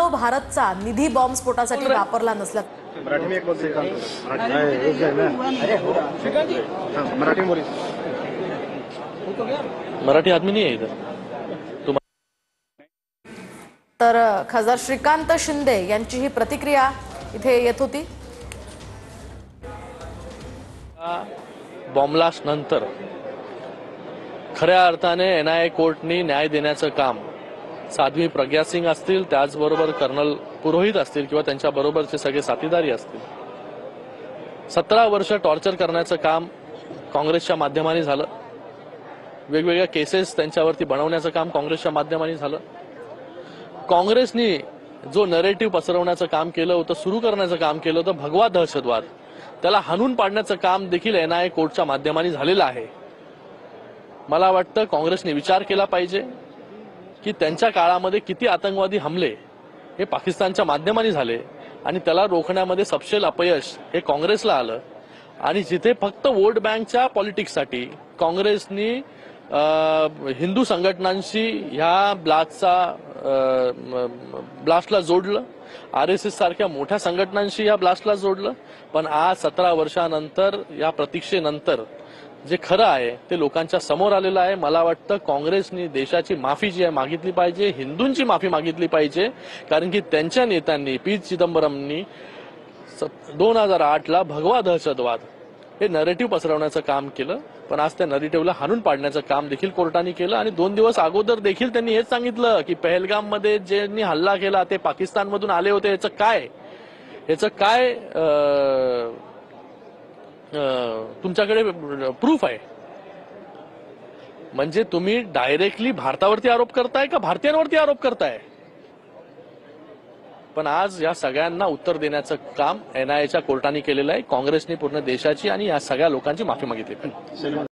हजारो भारतचा निधी बॉम्बस्फोटासाठी वापरला नसला। मराठी आदमी नहीं है इधर। तर खासदार श्रीकांत शिंदे यांची ही प्रतिक्रिया इथे येत होती। बॉम्बलास्ट नंतर खऱ्या अर्थाने एनआयए कोर्टनी न्याय देण्याचं काम साध्वी प्रज्ञा सिंग असतील, त्याचबरोबर कर्नल पुरोहित असतील किंवा त्यांच्या बरोबरचे सगळे साथीदारी असतील, 17 वर्ष टॉर्चर करण्याचं काम काँग्रेसच्या माध्यमाने झालं। वेगवेगळ्या केसेस त्यांच्यावरती बनवण्याचं काम काँग्रेसच्या माध्यमाने झालं। काँग्रेसनी जो नरेटिव्ह पसरवण्याचं काम केलं होतं, सुरू करण्याचं काम केलं होतं, भगवा दहशतवाद, त्याला हाणून पाडण्याचं काम देखील एनआयए कोर्टच्या माध्यमाने झालेलं आहे। मला वाटतं काँग्रेसने विचार केला पाहिजे की त्यांच्या काळामध्ये किती आतंकवादी हमले हे पाकिस्तानच्या माध्यमाने झाले आणि त्याला रोखण्यामध्ये सपशेल अपयश हे काँग्रेसला आलं। आणि जिथे फक्त वोट बँकच्या पॉलिटिक्ससाठी काँग्रेसनी हिंदू संघटनांशी ह्या ब्लास्टला जोडलं, आरएसएस सारख्या मोठ्या संघटनांशी या ब्लास्टला जोडलं, पण आज 17 वर्षानंतर या प्रतीक्षेनंतर जे खरं आहे ते लोकांच्या समोर आलेलं आहे। मला वाटतं काँग्रेसनी देशाची माफी जी आहे मागितली पाहिजे, हिंदूंची माफी मागितली पाहिजे, कारण की त्यांच्या नेत्यांनी पी चिदंबरमनी 2008ला भगवा दहशतवाद हे नरेटिव्ह पसरवण्याचं काम केलं, पण आज त्या नरेटिव्हला हाणून पाडण्याचं काम देखील कोर्टाने केलं। आणि 2 दिवस अगोदर देखील त्यांनी हेच सांगितलं की पहलगाम मध्ये ज्यांनी हल्ला केला ते पाकिस्तानमधून आले होते। याचं काय तुमच्याकडे प्रूफ आहे? म्हणजे तुम्ही डायरेक्टली भारतावरती आरोप करताय का भारतीयांवरती आरोप करताय? पण आज या सगळ्यांना उत्तर देण्याचं काम एनआयएच्या कोर्टाने केलेलं आहे। काँग्रेसने पूर्ण देशाची आणि या सगळ्या लोकांची माफी मागितली।